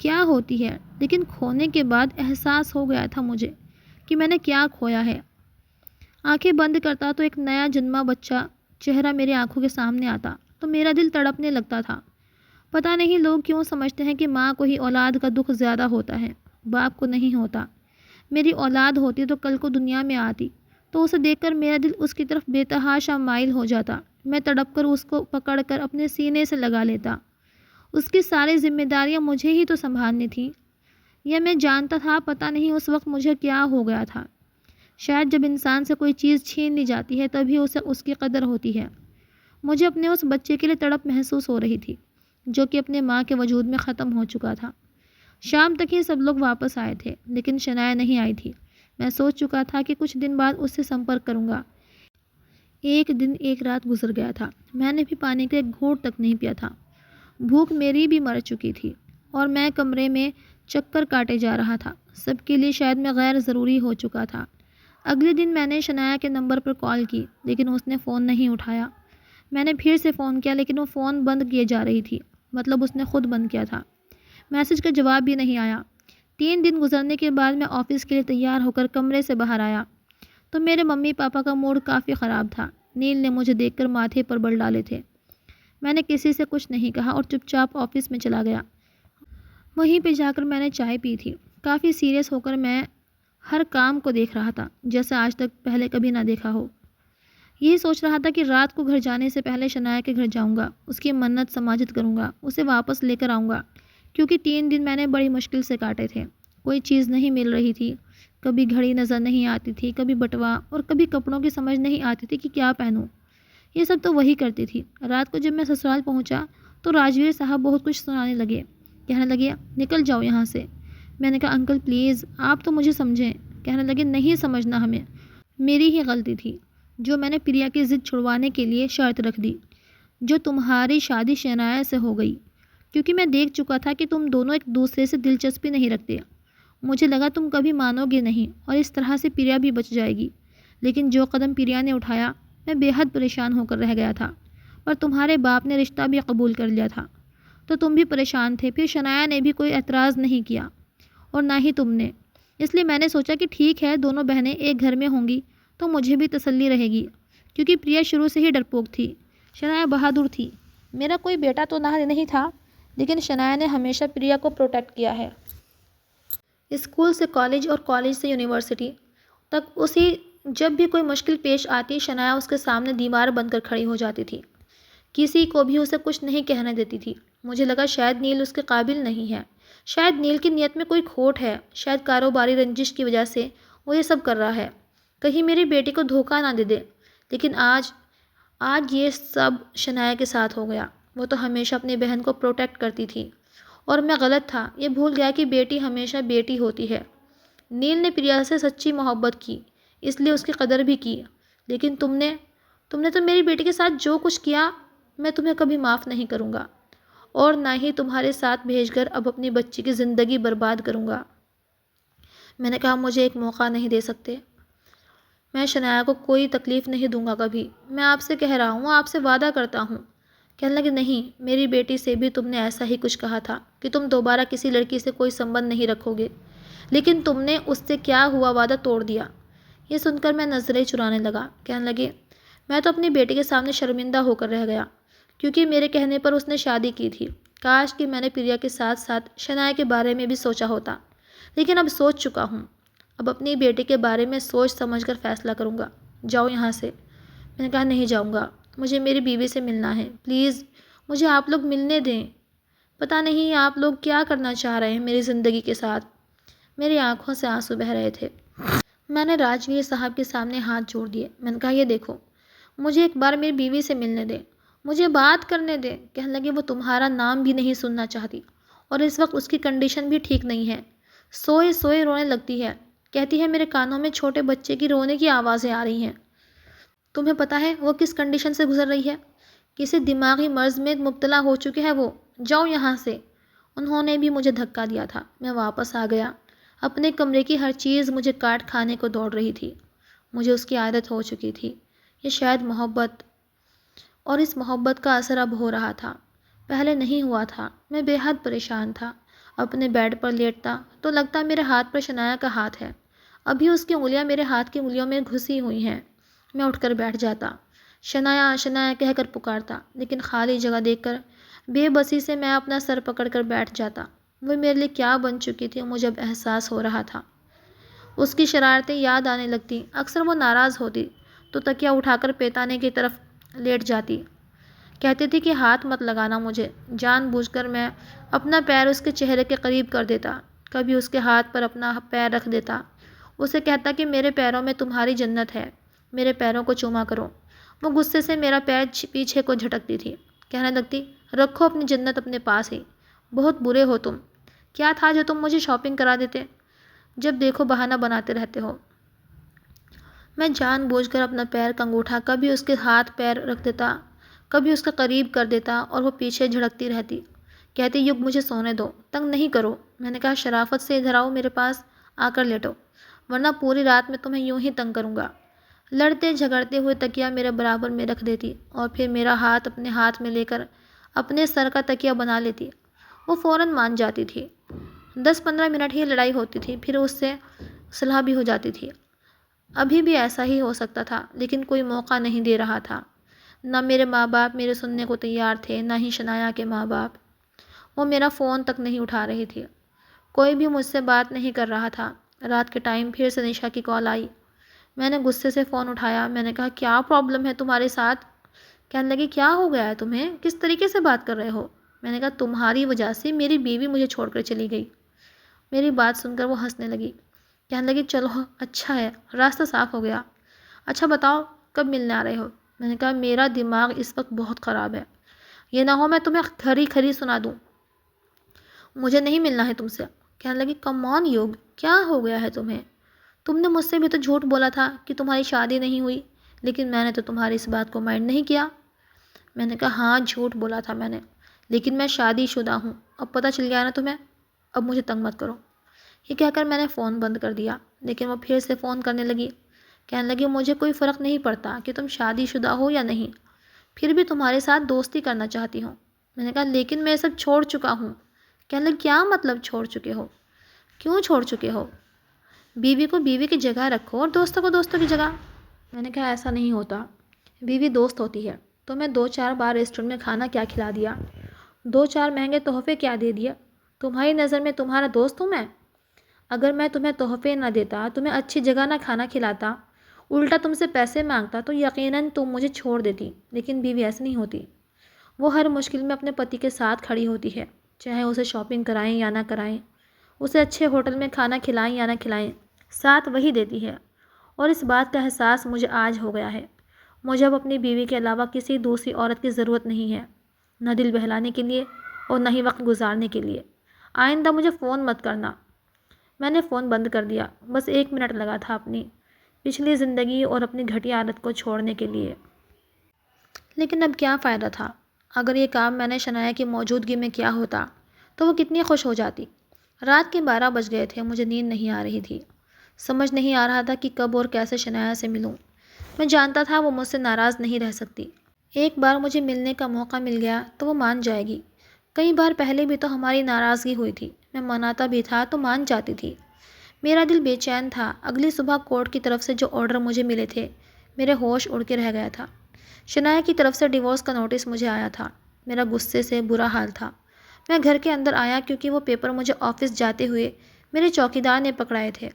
کیا ہوتی ہے، لیکن کھونے کے بعد احساس ہو گیا تھا مجھے کہ میں نے کیا کھویا ہے۔ آنکھیں بند کرتا تو ایک نیا جنما بچہ چہرہ میرے آنکھوں کے سامنے آتا تو میرا دل تڑپنے لگتا تھا۔ پتہ نہیں لوگ کیوں سمجھتے ہیں کہ ماں کو ہی اولاد کا دکھ زیادہ ہوتا ہے، باپ کو نہیں ہوتا۔ میری اولاد ہوتی تو کل کو دنیا میں آتی تو اسے دیکھ کر میرا دل اس کی طرف بے تحاشا مائل ہو جاتا، میں تڑپ کر اس کو پکڑ کر اپنے سینے سے لگا لیتا۔ اس کی ساری ذمہ داریاں مجھے ہی تو سنبھالنی تھیں، یہ میں جانتا تھا۔ پتہ نہیں اس وقت مجھے کیا ہو گیا تھا۔ شاید جب انسان سے کوئی چیز چھین لی جاتی ہے تبھی اسے اس کی قدر ہوتی ہے۔ مجھے اپنے اس بچے کے لیے تڑپ محسوس ہو رہی تھی جو کہ اپنے ماں کے وجود میں ختم ہو چکا تھا۔ شام تک ہی سب لوگ واپس آئے تھے، لیکن شنایا نہیں آئی تھی۔ میں سوچ چکا تھا کہ کچھ دن بعد اس سے سمپرک کروں گا۔ ایک دن ایک رات گزر گیا تھا، میں نے بھی پانی کا ایک گھونٹ تک نہیں پیا تھا۔ بھوک میری بھی مر چکی تھی اور میں کمرے میں چکر کاٹے جا رہا تھا۔ سب کے لیے شاید میں غیر ضروری ہو چکا تھا۔ اگلے دن میں نے شنایا کے نمبر پر کال کی، لیکن اس نے فون نہیں اٹھایا۔ میں نے پھر سے فون کیا، لیکن وہ فون بند کیے جا رہی تھی، مطلب اس نے خود بند کیا تھا۔ میسج کا جواب بھی نہیں آیا۔ 3 دن گزرنے کے بعد میں آفس کے لیے تیار ہو کر کمرے سے باہر آیا تو میرے ممی پاپا کا موڈ کافی خراب تھا۔ نیل نے مجھے دیکھ کر ماتھے پر بل ڈالے تھے۔ میں نے کسی سے کچھ نہیں کہا اور چپ چاپ آفس میں چلا گیا۔ وہیں پہ جا کر میں نے چائے پی تھی۔ کافی سیریس ہو کر میں ہر کام کو دیکھ رہا تھا جیسے آج تک پہلے کبھی نہ دیکھا ہو۔ یہی سوچ رہا تھا کہ رات کو گھر جانے سے پہلے شنایا کے گھر جاؤں گا، اس کی منت سماجت کروں گا، اسے واپس لے کر آؤں گا، کیونکہ 3 دن میں نے بڑی مشکل سے کاٹے تھے۔ کوئی چیز نہیں مل رہی تھی، کبھی گھڑی نظر نہیں آتی تھی، کبھی بٹوا، اور کبھی کپڑوں کی سمجھ نہیں آتی تھی کہ کیا پہنوں۔ یہ سب تو وہی کرتی تھی۔ رات کو جب میں سسرال پہنچا تو راجویر صاحب بہت کچھ سنانے لگے۔ کہنے لگے نکل جاؤ یہاں سے۔ میں نے کہا انکل پلیز آپ تو مجھے سمجھیں۔ کہنے لگے نہیں سمجھنا ہمیں، میری ہی غلطی تھی جو میں نے پریا کی ضد چھڑوانے کے لیے شرط رکھ دی، جو تمہاری شادی شنایا سے ہو گئی، کیونکہ میں دیکھ چکا تھا کہ تم دونوں ایک دوسرے سے دلچسپی نہیں رکھتے۔ مجھے لگا تم کبھی مانو گے نہیں اور اس طرح سے پریا بھی بچ جائے گی، لیکن جو قدم پریا نے اٹھایا میں بے حد پریشان ہو کر رہ گیا تھا۔ پر تمہارے باپ نے رشتہ بھی قبول کر لیا تھا تو تم بھی پریشان تھے، پھر شنایا نے بھی کوئی اعتراض نہیں کیا اور نہ ہی تم نے، اس لیے میں نے سوچا کہ ٹھیک ہے دونوں بہنیں ایک گھر میں ہوں گی تو مجھے بھی تسلی رہے گی، کیونکہ پریا شروع سے ہی ڈرپوک تھی، شنایا بہادر تھی۔ میرا کوئی بیٹا تو نہیں تھا، لیکن شنایا نے ہمیشہ پریا کو پروٹیکٹ کیا ہے۔ اسکول سے کالج اور کالج سے یونیورسٹی تک اسی جب بھی کوئی مشکل پیش آتی شنایا اس کے سامنے دیوار بن کر کھڑی ہو جاتی تھی، کسی کو بھی اسے کچھ نہیں کہنے دیتی تھی۔ مجھے لگا شاید نیل اس کے قابل نہیں ہے، شاید نیل کی نیت میں کوئی کھوٹ ہے، شاید کاروباری رنجش کی وجہ سے وہ یہ سب کر رہا ہے، کہیں میری بیٹی کو دھوکہ نہ دے دے۔ لیکن آج یہ سب شنایا کے ساتھ ہو گیا۔ وہ تو ہمیشہ اپنی بہن کو پروٹیکٹ کرتی تھی اور میں غلط تھا، یہ بھول گیا کہ بیٹی ہمیشہ بیٹی ہوتی ہے۔ نیل نے پریا سے سچی محبت کی، اس لیے اس کی قدر بھی کی، لیکن تم نے تو میری بیٹی کے ساتھ جو کچھ کیا میں تمہیں کبھی معاف نہیں کروں گا، اور نہ ہی تمہارے ساتھ بھیج کر اب اپنی بچی کی زندگی برباد کروں گا۔ میں نے کہا مجھے ایک موقع نہیں دے سکتے؟ میں شنایا کو کوئی تکلیف نہیں دوں گا کبھی، میں آپ سے کہہ رہا ہوں، آپ سے وعدہ کرتا ہوں۔ کہنے لگے نہیں، میری بیٹی سے بھی تم نے ایسا ہی کچھ کہا تھا کہ تم دوبارہ کسی لڑکی سے کوئی سنبندھ نہیں رکھو گے، لیکن تم نے اس سے کیا ہوا وعدہ توڑ دیا۔ یہ سن کر میں نظریں چرانے لگا۔ کہنے لگے میں تو اپنی بیٹی کے سامنے شرمندہ ہو کر رہ گیا، کیونکہ میرے کہنے پر اس نے شادی کی تھی۔ کاش کہ میں نے پریا کے ساتھ ساتھ شنایا کے بارے میں بھی سوچا ہوتا، لیکن اب سوچ چکا ہوں، اب اپنی بیٹی کے بارے میں سوچ سمجھ کر فیصلہ کروں گا۔ جاؤ یہاں سے۔ میں نے کہا نہیں جاؤں گا، مجھے میری بیوی سے ملنا ہے، پلیز مجھے آپ لوگ ملنے دیں۔ پتہ نہیں آپ لوگ کیا کرنا چاہ رہے ہیں میری زندگی کے ساتھ۔ میری آنکھوں سے آنسو بہہ رہے تھے۔ میں نے راجویر صاحب کے سامنے ہاتھ جوڑ دیے۔ میں نے کہا یہ دیکھو، مجھے ایک بار میری بیوی سے ملنے دیں، مجھے بات کرنے دیں۔ کہنے لگے وہ تمہارا نام بھی نہیں سننا چاہتی، اور اس وقت اس کی کنڈیشن بھی ٹھیک نہیں ہے، سوئے سوئے رونے لگتی ہے، کہتی ہے میرے کانوں میں چھوٹے بچے کی رونے کی آوازیں آ رہی ہیں۔ تمہیں پتہ ہے وہ کس کنڈیشن سے گزر رہی ہے؟ کسی دماغی مرض میں مبتلا ہو چکے ہے وہ۔ جاؤ یہاں سے۔ انہوں نے بھی مجھے دھکا دیا تھا۔ میں واپس آ گیا۔ اپنے کمرے کی ہر چیز مجھے کاٹ کھانے کو دوڑ رہی تھی۔ مجھے اس کی عادت ہو چکی تھی۔ یہ شاید محبت، اور اس محبت کا اثر اب ہو رہا تھا، پہلے نہیں ہوا تھا۔ میں بے حد پریشان تھا۔ اپنے بیڈ پر لیٹتا تو لگتا میرے ہاتھ پر شنایا کا ہاتھ ہے، ابھی اس کی انگلیاں میرے ہاتھ کی انگلیوں میں گھسی ہوئی ہیں۔ میں اٹھ کر بیٹھ جاتا، شنایا شنایا کہہ کر پکارتا، لیکن خالی جگہ دیکھ کر بے بسی سے میں اپنا سر پکڑ کر بیٹھ جاتا۔ وہ میرے لیے کیا بن چکی تھی مجھے اب احساس ہو رہا تھا۔ اس کی شرارتیں یاد آنے لگتی۔ اکثر وہ ناراض ہوتی تو تکیہ اٹھا کر پیتانے کی طرف لیٹ جاتی، کہتی تھی کہ ہاتھ مت لگانا مجھے۔ جان بوجھ کر میں اپنا پیر اس کے چہرے کے قریب کر دیتا، کبھی اس کے ہاتھ پر اپنا پیر رکھ دیتا، اسے کہتا کہ میرے پیروں میں تمہاری جنت ہے، میرے پیروں کو چوما کرو۔ وہ غصے سے میرا پیر پیچھے کو جھٹکتی تھی، کہنے لگتی رکھو اپنی جنت اپنے پاس ہی، بہت برے ہو تم، کیا تھا جو تم مجھے شاپنگ کرا دیتے، جب دیکھو بہانہ بناتے رہتے ہو۔ میں جان بوجھ کر اپنا پیر کا انگوٹھا کبھی اس کے ہاتھ پیر رکھ دیتا، کبھی اس کے قریب کر دیتا، اور وہ پیچھے جھڑکتی رہتی، کہتی یگ مجھے سونے دو، تنگ نہیں کرو۔ میں نے کہا شرافت سے ادھر آؤ، میرے پاس آ کر لیٹو، ورنہ پوری رات میں تمہیں یوں ہی تنگ کروں گا۔ لڑتے جھگڑتے ہوئے تکیہ میرے برابر میں رکھ دیتی اور پھر میرا ہاتھ اپنے ہاتھ میں لے کر اپنے سر کا تکیہ بنا لیتی۔ وہ فوراً مان جاتی تھی۔ 10-15 منٹ ہی لڑائی ہوتی تھی، پھر اس سے صلح بھی ہو جاتی تھی۔ ابھی بھی ایسا ہی ہو سکتا تھا، لیکن کوئی موقع نہیں دے رہا تھا۔ نہ میرے ماں باپ میرے سننے کو تیار تھے، نہ ہی شنایا کے ماں باپ۔ وہ میرا فون تک نہیں اٹھا رہی تھی، کوئی بھی مجھ سے بات نہیں کر رہا تھا۔ رات کے ٹائم پھر سے نشا کی کال آئی۔ میں نے غصے سے فون اٹھایا۔ میں نے کہا کیا پرابلم ہے تمہارے ساتھ؟ کہنے لگی کیا ہو گیا ہے تمہیں، کس طریقے سے بات کر رہے ہو؟ میں نے کہا تمہاری وجہ سے میری بیوی مجھے چھوڑ کر چلی گئی۔ میری بات سن کر وہ ہنسنے لگی، کہنے لگی چلو اچھا ہے، راستہ صاف ہو گیا۔ اچھا بتاؤ کب ملنے آ رہے ہو؟ میں نے کہا میرا دماغ اس وقت بہت خراب ہے، یہ نہ ہو میں تمہیں کھری کھری سنا دوں، مجھے نہیں ملنا ہے تم سے۔ کہنے لگی کم آن یوگ، کیا ہو گیا ہے تمہیں؟ تم نے مجھ سے بھی تو جھوٹ بولا تھا کہ تمہاری شادی نہیں ہوئی، لیکن میں نے تو تمہاری اس بات کو مائنڈ نہیں کیا۔ میں نے کہا ہاں جھوٹ بولا تھا میں نے، لیکن میں شادی شدہ ہوں، اب پتہ چل گیا نا تمہیں، اب مجھے تنگ مت کرو۔ یہ کہہ کر میں نے فون بند کر دیا، لیکن وہ پھر سے فون کرنے لگی۔ کہنے لگی مجھے کوئی فرق نہیں پڑتا کہ تم شادی شدہ ہو یا نہیں، پھر بھی تمہارے ساتھ دوستی کرنا چاہتی ہوں۔ میں نے کہا لیکن میں یہ سب چھوڑ چکا ہوں۔ کہنے لگی کیا مطلب چھوڑ چکے ہو؟ کیوں چھوڑ چکے ہو؟ بیوی کو بیوی کی جگہ رکھو اور دوستوں کو دوستوں کی جگہ۔ میں نے کہا ایسا نہیں ہوتا، بیوی دوست ہوتی ہے، تو میں 2-4 بار ریسٹورنٹ میں کھانا کیا کھلا دیا، 2-4 مہنگے تحفے کیا دے دیا، تمہاری نظر میں تمہارا دوست ہوں میں؟ اگر میں تمہیں تحفے نہ دیتا، تمہیں اچھی جگہ نہ کھانا کھلاتا، الٹا تم سے پیسے مانگتا، تو یقیناً تم مجھے چھوڑ دیتی، لیکن بیوی ایسے نہیں ہوتی، وہ ہر مشکل میں اپنے پتی کے ساتھ کھڑی ہوتی ہے، چاہے اسے شاپنگ کرائیں یا نہ کرائیں، اسے اچھے ہوٹل میں کھانا کھلائیں یا نہ کھلائیں، ساتھ وہی دیتی ہے۔ اور اس بات کا احساس مجھے آج ہو گیا ہے، مجھے اب اپنی بیوی کے علاوہ کسی دوسری عورت کی ضرورت نہیں ہے، نہ دل بہلانے کے لیے اور نہ ہی وقت گزارنے کے لیے۔ آئندہ مجھے فون مت کرنا۔ میں نے فون بند کر دیا، بس 1 منٹ لگا تھا اپنی پچھلی زندگی اور اپنی گھٹیا عادت کو چھوڑنے کے لیے، لیکن اب کیا فائدہ تھا؟ اگر یہ کام میں نے شنایا کی موجودگی میں کیا ہوتا تو وہ کتنی خوش ہو جاتی۔ رات کے 12 بج گئے تھے، مجھے نیند نہیں آ رہی تھی، سمجھ نہیں آ رہا تھا کہ کب اور کیسے شنایا سے ملوں۔ میں جانتا تھا وہ مجھ سے ناراض نہیں رہ سکتی، ایک بار مجھے ملنے کا موقع مل گیا تو وہ مان جائے گی۔ کئی بار پہلے بھی تو ہماری ناراضگی ہوئی تھی، میں مناتا بھی تھا تو مان جاتی تھی۔ میرا دل بے چین تھا، اگلی صبح کورٹ کی طرف سے جو آرڈر مجھے ملے تھے، میرے ہوش اڑ کے رہ گیا تھا۔ شنایا کی طرف سے ڈیورس کا نوٹس مجھے آیا تھا، میرا غصے سے برا حال تھا۔ میں گھر کے اندر آیا کیونکہ وہ پیپر مجھے آفس جاتے ہوئے میرے چوکیدار نے پکڑائے تھے۔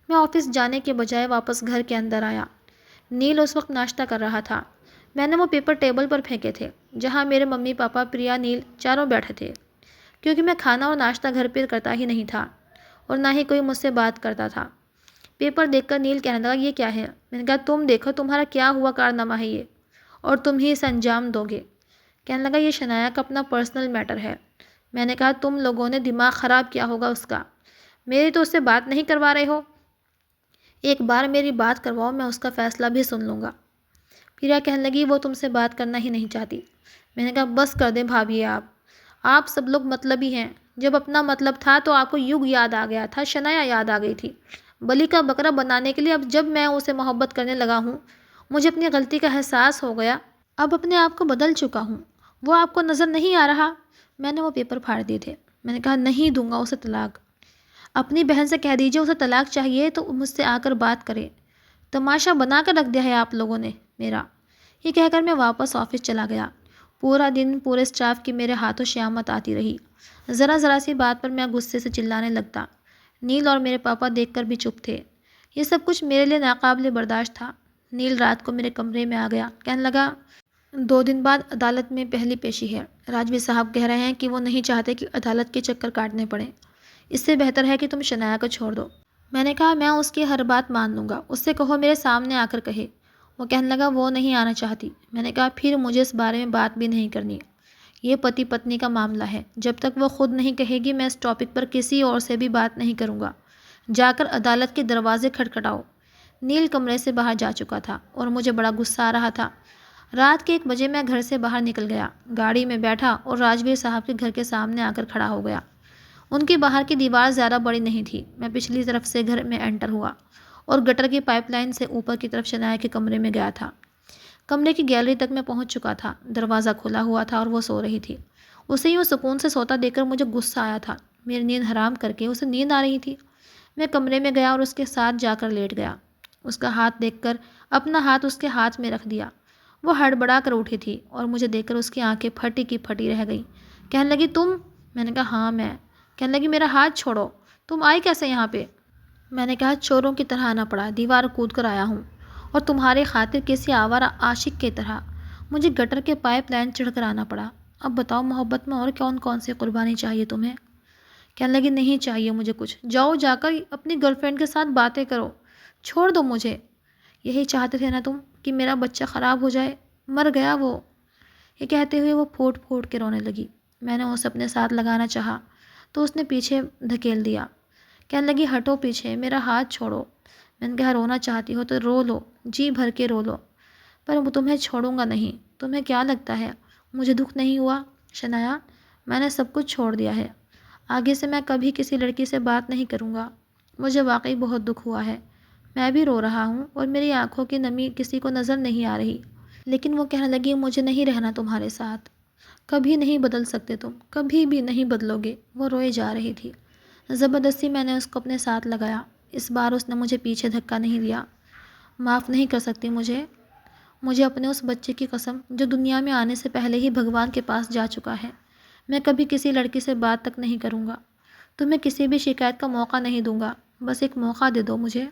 میں آفس جانے کے بجائے واپس گھر کے اندر آیا۔ نیل اس وقت ناشتہ کر رہا تھا، میں نے وہ پیپر ٹیبل پر پھینکے تھے جہاں میرے ممی پاپا پریا نیل چاروں بیٹھے تھے، کیونکہ میں کھانا اور ناشتہ گھر پہ کرتا ہی نہیں تھا اور نہ ہی کوئی مجھ سے بات کرتا تھا۔ پیپر دیکھ کر نیل کہنے لگا یہ کیا ہے؟ میں نے کہا تم دیکھو تمہارا کیا ہوا کارنامہ ہے یہ، اور تم ہی اسے انجام دو گے۔ کہنے لگا یہ شنایا کا اپنا پرسنل میٹر ہے۔ میں نے کہا تم لوگوں نے دماغ خراب کیا ہوگا اس کا، میری تو اس سے بات نہیں کروا رہے ہو، ایک بار میری بات کرواؤ میں اس کا فیصلہ بھی سن لوں گا۔ پریا کہنے لگی وہ تم سے بات کرنا ہی نہیں چاہتی۔ میں نے کہا بس کر دیں بھابھی آپ سب لوگ مطلبی ہیں، جب اپنا مطلب تھا تو آپ کو یگ یاد آ گیا تھا، شنایا یاد آ گئی تھی، بلی کا بکرا بنانے کے لیے۔ اب جب میں اسے محبت کرنے لگا ہوں، مجھے اپنی غلطی کا احساس ہو گیا، اب اپنے آپ کو بدل چکا ہوں، وہ آپ کو نظر نہیں آ رہا؟ میں نے وہ پیپر پھاڑ دیے تھے، میں نے کہا نہیں دوں گا اسے طلاق، اپنی بہن سے کہہ دیجیے اسے طلاق چاہیے تو مجھ سے آ کر بات کرے، تماشا بنا کر رکھ دیا ہے آپ لوگوں نے میرا۔ یہ کہہ کر میں واپس آفس چلا گیا۔ پورا دن پورے اسٹاف کی میرے ہاتھوں شیامت آتی رہی، ذرا ذرا سی بات پر میں غصے سے چلانے لگتا۔ نیل اور میرے پاپا دیکھ کر بھی چپ تھے، یہ سب کچھ میرے لیے ناقابل برداشت تھا۔ نیل رات کو میرے کمرے میں آ گیا، کہنے لگا 2 دن بعد عدالت میں پہلی پیشی ہے، راجوی صاحب کہہ رہے ہیں کہ وہ نہیں چاہتے کہ عدالت کے چکر کاٹنے پڑیں، اس سے بہتر ہے کہ تم شنایا کو چھوڑ دو۔ میں نے کہا میں اس کی ہر بات مان لوں گا، اس سے کہو میرے سامنے آ کر کہے۔ وہ کہنے لگا وہ نہیں آنا چاہتی۔ میں نے کہا پھر مجھے اس بارے میں بات بھی نہیں کرنی، یہ پتی پتنی کا معاملہ ہے، جب تک وہ خود نہیں کہے گی میں اس ٹاپک پر کسی اور سے بھی بات نہیں کروں گا، جا کر عدالت کے دروازے کھٹکھٹاؤ۔ نیل کمرے سے باہر جا چکا تھا اور مجھے بڑا غصہ آ رہا تھا۔ رات کے 1 بجے میں گھر سے باہر نکل گیا، گاڑی میں بیٹھا اور راجویر صاحب کے گھر کے سامنے آ کر کھڑا ہو گیا۔ ان کی باہر کی دیوار زیادہ بڑی نہیں تھی، میں پچھلی طرف سے گھر میں انٹر ہوا اور گٹر کی پائپ لائن سے اوپر کی طرف شنایا کے کمرے میں گیا تھا۔ کمرے کی گیلری تک میں پہنچ چکا تھا، دروازہ کھلا ہوا تھا اور وہ سو رہی تھی۔ اسے یوں سکون سے سوتا دیکھ کر مجھے غصہ آیا تھا، میری نیند حرام کر کے اسے نیند آ رہی تھی۔ میں کمرے میں گیا اور اس کے ساتھ جا کر لیٹ گیا، اس کا ہاتھ دیکھ کر اپنا ہاتھ اس کے ہاتھ میں رکھ دیا۔ وہ ہڑبڑا کر اٹھی تھی اور مجھے دیکھ کر اس کی آنکھیں پھٹی کی پھٹی رہ گئیں۔ کہنے لگی تم؟ میں نے کہا ہاں میں۔ کہنے لگی میرا ہاتھ چھوڑو، تم آئی کیسے یہاں پہ؟ میں نے کہا چوروں کی طرح آنا پڑا، دیوار کود کر آیا ہوں، اور تمہاری خاطر کسی آوارہ عاشق کی طرح مجھے گٹر کے پائپ لائن چڑھ کر آنا پڑا۔ اب بتاؤ محبت میں اور کون کون سی قربانی چاہیے تمہیں؟ کہنے لگی نہیں چاہیے مجھے کچھ، جاؤ جا کر اپنی گرل فرینڈ کے ساتھ باتیں کرو، چھوڑ دو مجھے، یہی چاہتے تھے نا تم کہ میرا بچہ خراب ہو جائے، مر گیا وہ۔ یہ کہتے ہوئے وہ پھوٹ پھوٹ کے رونے لگی۔ میں نے اسے اپنے ساتھ لگانا چاہا تو اس نے پیچھے دھکیل دیا، کہنے لگی ہٹو پیچھے، میرا ہاتھ چھوڑو۔ میں نے کہا رونا چاہتی ہو تو رو لو، جی بھر کے رو لو، پر وہ تمہیں چھوڑوں گا نہیں۔ تمہیں کیا لگتا ہے مجھے دکھ نہیں ہوا؟ شنایا، میں نے سب کچھ چھوڑ دیا ہے، آگے سے میں کبھی کسی لڑکی سے بات نہیں کروں گا۔ مجھے واقعی بہت دکھ ہوا ہے، میں بھی رو رہا ہوں اور میری آنکھوں کی نمی کسی کو نظر نہیں آ رہی۔ لیکن وہ کہنے لگی مجھے نہیں رہنا تمہارے ساتھ، کبھی نہیں بدل سکتے تم، کبھی بھی نہیں بدلو گے۔ وہ روئے جا رہی تھی۔ زبردستی میں نے اس کو اپنے ساتھ لگایا۔ اس بار اس نے مجھے پیچھے دھکا نہیں دیا۔ معاف نہیں کر سکتی مجھے اپنے اس بچے کی قسم جو دنیا میں آنے سے پہلے ہی بھگوان کے پاس جا چکا ہے۔ میں کبھی کسی لڑکی سے بات تک نہیں کروں گا، تمہیں کسی بھی شکایت کا موقع نہیں دوں گا، بس ایک موقع دے دو مجھے۔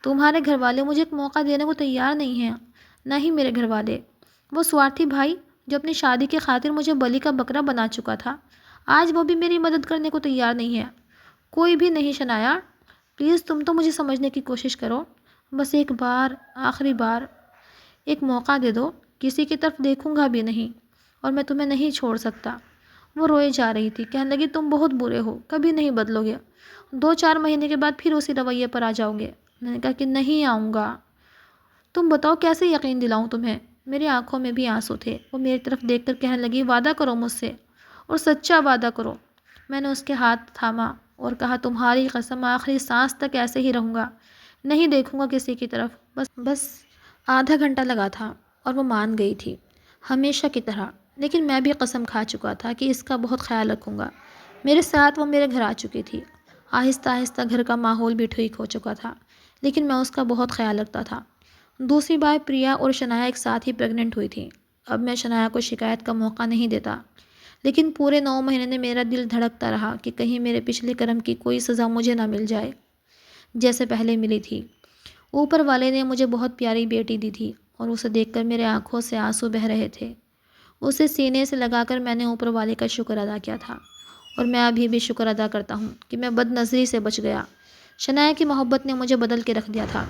تمہارے گھر والے مجھے ایک موقع دینے کو تیار نہیں ہیں، نہ ہی میرے گھر والے۔ وہ سوارتھی بھائی جو اپنی شادی کی خاطر مجھے بلی کا بکرا بنا چکا تھا، آج وہ بھی میری مدد کرنے کو تیار نہیں ہے، کوئی بھی نہیں۔ شنایا پلیز تم تو مجھے سمجھنے کی کوشش کرو، بس ایک بار، آخری بار ایک موقع دے دو، کسی کی طرف دیکھوں گا بھی نہیں، اور میں تمہیں نہیں چھوڑ سکتا۔ وہ روئے جا رہی تھی، کہنے لگی تم بہت برے ہو، کبھی نہیں بدلو گے، 2-4 مہینے کے بعد پھر اسی رویے پر آ جاؤ گے۔ میں نے کہا کہ نہیں آؤں گا۔ تم بتاؤ کیسے یقین دلاؤں تمہیں؟ میری آنکھوں میں بھی آنسو تھے۔ وہ میری طرف دیکھ کر کہنے لگی وعدہ کرو مجھ سے، اور سچا وعدہ کرو۔ میں نے اس کے ہاتھ تھاما اور کہا تمہاری قسم آخری سانس تک ایسے ہی رہوں گا، نہیں دیکھوں گا کسی کی طرف۔ بس آدھا گھنٹہ لگا تھا اور وہ مان گئی تھی، ہمیشہ کی طرح۔ لیکن میں بھی قسم کھا چکا تھا کہ اس کا بہت خیال رکھوں گا۔ میرے ساتھ وہ میرے گھر آ چکی تھی۔ آہستہ آہستہ گھر کا ماحول بھی ٹھیک ہو چکا تھا، لیکن میں اس کا بہت خیال رکھتا تھا۔ دوسری بار پریا اور شنایا ایک ساتھ ہی پریگننٹ ہوئی تھیں۔ اب میں شنایا کو شکایت کا موقع نہیں دیتا، لیکن پورے 9 مہینے میرا دل دھڑکتا رہا کہ کہیں میرے پچھلے کرم کی کوئی سزا مجھے نہ مل جائے جیسے پہلے ملی تھی۔ اوپر والے نے مجھے بہت پیاری بیٹی دی تھی اور اسے دیکھ کر میرے آنکھوں سے آنسو بہہ رہے تھے۔ اسے سینے سے لگا کر میں نے اوپر والے کا شکر ادا کیا تھا، اور میں ابھی بھی شکر ادا کرتا ہوں کہ میں بد نظری سے بچ گیا۔ شنایا کی محبت نے مجھے بدل کے رکھ دیا تھا۔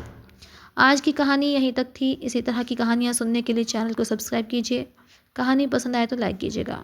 آج کی کہانی یہیں تک تھی۔ اسی طرح کی کہانیاں سننے کے لیے چینل کو سبسکرائب کیجیے۔ کہانی پسند آئے تو لائک کیجیے گا۔